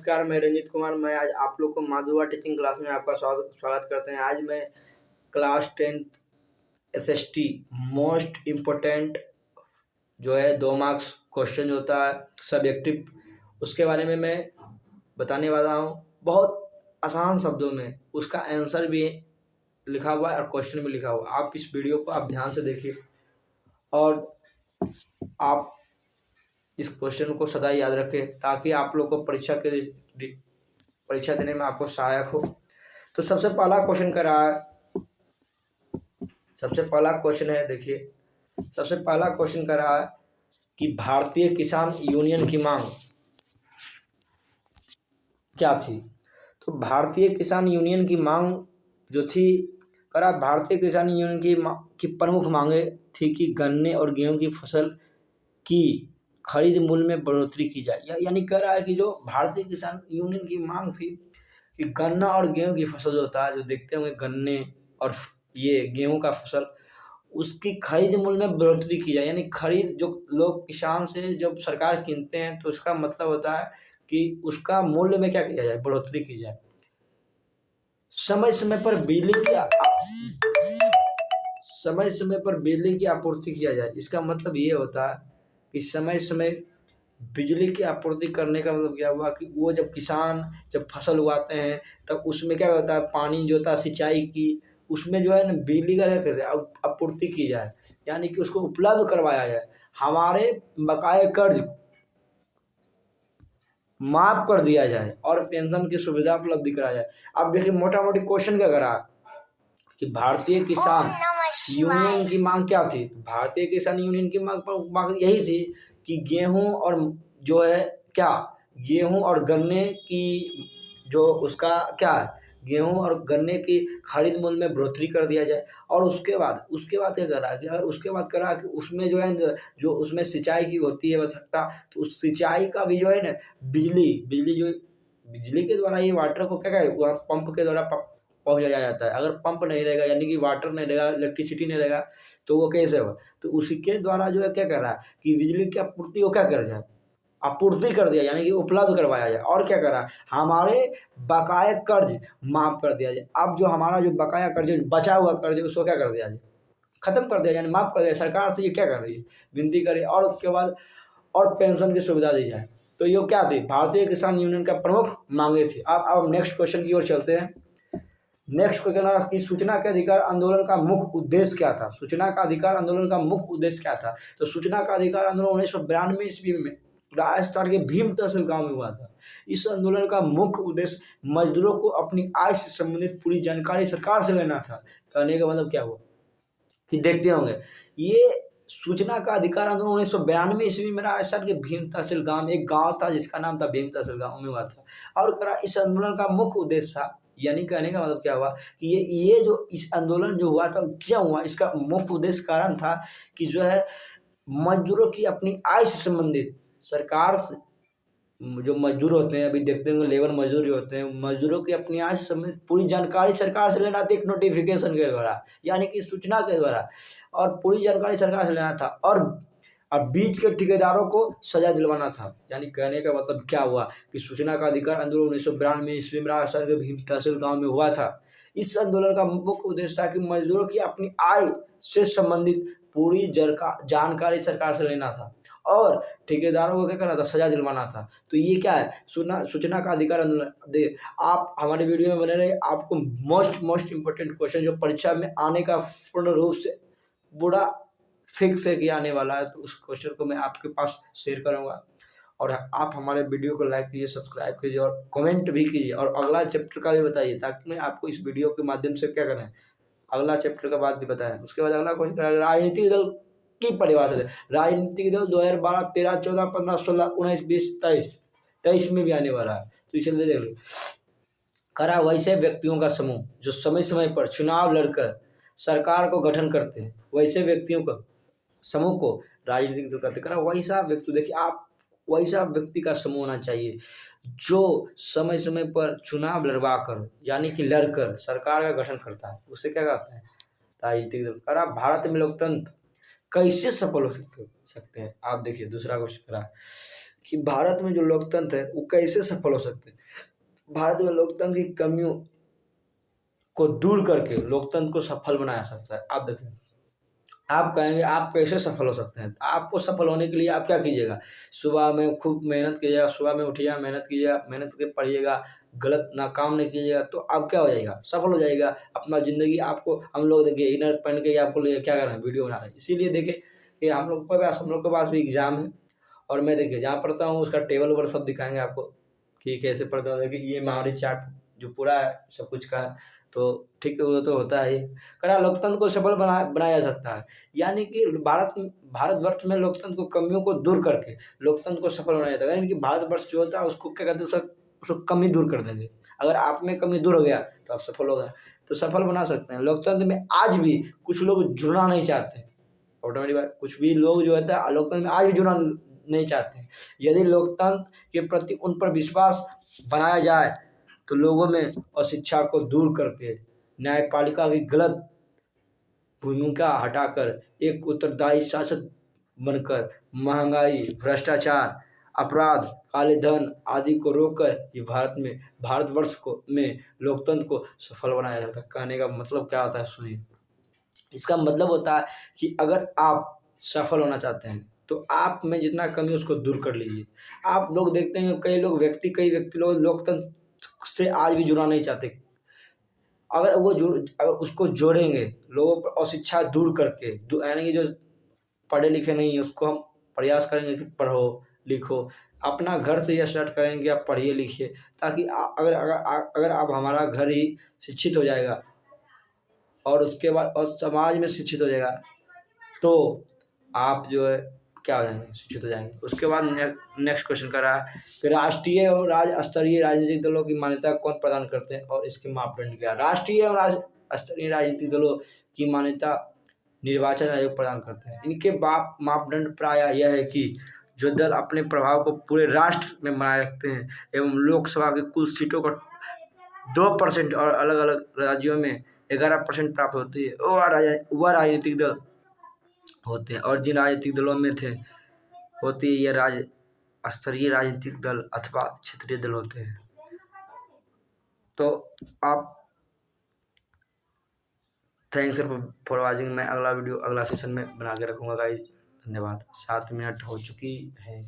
नमस्कार, मैं रंजीत कुमार। मैं आज आप लोग को माधुआ टीचिंग क्लास में आपका स्वागत स्वागत करते हैं। आज मैं class 10th SST most important जो है 2 मार्क्स क्वेश्चन जो होता है सब्जेक्टिव, उसके बारे में मैं बताने वाला हूँ। बहुत आसान शब्दों में उसका आंसर भी लिखा हुआ है और क्वेश्चन भी लिखा हुआ है। आप इस वीडियो को आप ध्यान से देखिए और आप इस क्वेश्चन को सदा याद रखें ताकि आप लोग को परीक्षा देने में आपको सहायक हो। तो सबसे पहला क्वेश्चन कर रहा है, सबसे पहला क्वेश्चन है, देखिए सबसे पहला क्वेश्चन कर रहा है कि भारतीय किसान यूनियन की मांग क्या थी। तो भारतीय किसान यूनियन की मांग जो थी, करा भारतीय किसान यूनियन की प्रमुख मांगे थी कि गन्ने और गेहूं की फसल की खरीद मूल्य में बढ़ोतरी की जाए। यानी कह रहा है कि जो भारतीय किसान यूनियन की मांग थी कि गन्ना और गेहूं की फसल जो होता है, जो देखते होंगे गन्ने और ये गेहूं का फसल, उसकी खरीद मूल्य में बढ़ोतरी की जाए। यानी खरीद जो लोग किसान से जब सरकार कीनते हैं तो उसका मतलब होता है कि उसका मूल्य में क्या किया जाए, बढ़ोतरी की जाए। समय समय पर बिजली की आपूर्ति किया जाए। इसका मतलब ये होता है कि समय समय बिजली की आपूर्ति करने का मतलब क्या हुआ कि वो जब किसान जब फसल उगाते हैं तब उसमें क्या होता है, पानी जो होता है सिंचाई की, उसमें जो है ना बिजली का क्या करते हैं आपूर्ति की जाए, यानी कि उसको उपलब्ध करवाया जाए। हमारे बकाये कर्ज माफ कर दिया जाए और पेंशन की सुविधा उपलब्ध कराया जाए। अब देखिए मोटा मोटी क्वेश्चन क्या करा कि भारतीय किसान यूनियन की मांग क्या थी। भारतीय किसान यूनियन की मांग यही थी कि गेहूं और जो है क्या, गेहूं और गन्ने की जो उसका क्या है, गेहूं और गन्ने की खरीद मूल्य में बढ़ोतरी कर दिया जाए। और उसके बाद क्या करा कि अगर उसके बाद करा कि उसमें जो है जो उसमें सिंचाई की होती है आवश्यकता, तो उस सिंचाई का भी जो है ना बिजली के द्वारा ये वाटर को क्या है पंप के द्वारा पहुँचाया जाता है। अगर पंप नहीं रहेगा यानी कि वाटर नहीं रहेगा, इलेक्ट्रिसिटी नहीं रहेगा, तो वो कैसे होगा। तो उसी के द्वारा जो है क्या कर रहा है कि बिजली की आपूर्ति को क्या कर जाए, आपूर्ति कर दिया, यानी कि उपलब्ध करवाया जाए। और क्या कर रहा है, हमारे बकाया कर्ज माफ कर दिया जाए। अब जो हमारा जो बकाया कर्ज बचा हुआ कर्ज है उसको क्या कर दिया जाए, खत्म कर दिया, यानी माफ कर दिया। सरकार से ये क्या कर रही है, विनती करे। और उसके बाद और पेंशन की सुविधा दी जाए। तो ये क्या थी, भारतीय किसान यूनियन का प्रमुख मांगे थी। अब नेक्स्ट क्वेश्चन की ओर चलते हैं। नेक्स्ट क्वेश्चन है कि सूचना के अधिकार आंदोलन का मुख्य उद्देश्य क्या था। सूचना का अधिकार आंदोलन का मुख्य उद्देश्य क्या था। तो सूचना का अधिकार आंदोलन 1992 ईस्वी में राजस्थान के भीम तहसील गांव में हुआ था। इस आंदोलन का मुख्य उद्देश्य मजदूरों को अपनी आय से संबंधित पूरी जानकारी सरकार से लेना था। कहने का मतलब क्या हुआ कि देखते होंगे, ये सूचना का अधिकार आंदोलन 1992 ईस्वी में राजस्थान के भीम तहसील गांव में एक गांव था जिसका नाम था भीम तहसील गांव में हुआ था। और करा इस आंदोलन का मुख्य उद्देश्य था, यानी कहने का मतलब क्या हुआ कि ये जो इस आंदोलन जो हुआ था क्यों हुआ, इसका मुख्य उद्देश्य कारण था कि जो है मजदूरों की अपनी आय से संबंधित सरकार से, जो मजदूर होते हैं, अभी देखते होंगे लेबर मजदूर जो होते हैं, मजदूरों की अपनी आय से संबंधित पूरी जानकारी सरकार से लेना था एक नोटिफिकेशन के द्वारा, यानी कि सूचना के द्वारा। और पूरी जानकारी सरकार से लेना था और बीच के ठेकेदारों को सजा दिलवाना था। यानी कहने का मतलब क्या हुआ कि सूचना का अधिकार आंदोलन 1992 ईस्वी में राजस्थान के भीम तहसील गांव में हुआ था। इस आंदोलन का मुख्य उद्देश्य था कि मजदूरों की अपनी आय से संबंधित पूरी जानकारी सरकार से लेना था और ठेकेदारों को क्या करना था, सजा दिलवाना था। तो ये क्या है, सूचना का अधिकार आंदोलन। आप हमारे वीडियो में बने रहे, आपको मोस्ट इंपोर्टेंट क्वेश्चन जो परीक्षा में आने का पूर्ण रूप से बुरा फिक्स है कि आने वाला है, तो उस क्वेश्चन को मैं आपके पास शेयर करूंगा। और आप हमारे वीडियो को लाइक कीजिए, सब्सक्राइब कीजिए और कमेंट भी कीजिए और अगला चैप्टर का भी बताइए, ताकि मैं आपको इस वीडियो के माध्यम से क्या करें, अगला चैप्टर का बात भी बताएं। उसके बाद अगला क्वेश्चन, राजनीतिक दल की परिभाषा है। राजनीतिक दल 2012, 13, 14, 15, 16, 19, 20, 23 में भी आने वाला है, तो इसे देख लो। करा वैसे व्यक्तियों का समूह जो समय समय पर चुनाव लड़कर सरकार को गठन करते हैं, वैसे व्यक्तियों का समूह को राजनीतिक दल कहते हैं। करा वैसा व्यक्ति, देखिए आप, वैसा व्यक्ति का समूह होना चाहिए जो समय समय पर चुनाव लड़वा कर, यानी कि लड़कर सरकार का गठन करता है, उसे क्या कहते हैं, राजनीतिक दल। करा भारत में लोकतंत्र कैसे सफल हो सकते हैं। आप देखिए दूसरा क्वेश्चन करा कि भारत में जो लोकतंत्र है वो कैसे सफल हो सकते हैं। भारत में लोकतंत्र की कमियों को दूर करके लोकतंत्र को सफल बनाया जा सकता है। आप देखें, आप कहेंगे आप कैसे सफल हो सकते हैं? तो आपको सफल होने के लिए आप क्या कीजिएगा? सुबह में खूब मेहनत कीजिएगा, सुबह में उठिएगा, मेहनत कीजिएगा, मेहनत करके पढ़िएगा, गलत ना काम नहीं कीजिएगा, तो आप क्या हो जाएगा? सफल हो जाएगा। अपना ज़िंदगी आपको हम लोग देखिए इनर पहन के आपको लिए क्या कर रहे हैं? वीडियो बना रहे हैं। इसीलिए देखिए कि हम लोग के पास भी एग्ज़ाम है और मैं देखिए जहाँ पढ़ता हूँ उसका टेबल वेबल सब दिखाएँगे आपको कि कैसे पढ़ता हूँ। देखिए ये महामारी चार्ट जो पूरा है सब कुछ का है, तो ठीक है वो तो होता है ही। कड़ा लोकतंत्र को सफल बनाया जा सकता है। यानी कि भारतवर्ष में लोकतंत्र को कमियों को दूर करके लोकतंत्र को सफल बनाया जाता है। यानी कि भारतवर्ष जो होता है उसको क्या कहते हैं उसको कमी दूर कर देंगे। अगर आप में कमी दूर हो गया तो आप सफल हो गए। तो सफल बना सकते हैं। लोकतंत्र में आज भी कुछ लोग जुड़ना नहीं चाहते। ऑटोमेटिक बात कुछ भी लोग जो होता है लोकतंत्र में आज भी जुड़ना नहीं चाहते हैं। यदि लोकतंत्र के प्रति उन पर विश्वास बनाया जाए तो लोगों में अशिक्षा को दूर करके न्यायपालिका की गलत भूमिका हटाकर एक उत्तरदायी शासक बनकर महंगाई, भ्रष्टाचार, अपराध, काले धन आदि को रोककर ये भारतवर्ष को में लोकतंत्र को सफल बनाया जाता है। कहने का मतलब क्या होता है सुनिए। इसका मतलब होता है कि अगर आप सफल होना चाहते हैं तो आप में जितना कमी है उसको दूर कर लीजिए। आप लोग देखते हैं कई व्यक्ति लोग लोकतंत्र से आज भी जुड़ना नहीं चाहते। अगर उसको जोड़ेंगे लोगों पर अशिक्षा दूर करके यानी कि जो पढ़े लिखे नहीं है उसको हम प्रयास करेंगे कि पढ़ो, लिखो। अपना घर से ये स्टार्ट करेंगे कि आप पढ़िए लिखिए ताकि अगर आप हमारा घर ही शिक्षित हो जाएगा और उसके बाद और समाज में शिक्षित हो जाएगा तो आप जो है क्या हो जाएंगे? शिक्षित हो जाएंगे। उसके बाद नेक्स्ट क्वेश्चन कर रहा है कि राष्ट्रीय और राज्य स्तरीय राजनीतिक दलों की मान्यता कौन प्रदान करते हैं और इसके मापदंड क्या है? राष्ट्रीय और राज्य स्तरीय राजनीतिक दलों की मान्यता निर्वाचन आयोग प्रदान करते हैं। इनके मापदंड प्राय यह है कि जो दल अपने प्रभाव को पूरे राष्ट्र में बनाए रखते हैं एवं लोकसभा की कुल सीटों का 2% और अलग अलग राज्यों में 11% प्राप्त होती है वह राजनीतिक दल होते हैं। और जिन राजनीतिक दलों में होती है ये राज्य स्तरीय राजनीतिक दल अथवा क्षेत्रीय दल होते हैं। तो आप थैंक्स फॉर वॉचिंग। मैं अगला वीडियो अगला सेशन में बना के रखूँगा गाइस। धन्यवाद। 7 मिनट हो चुकी है।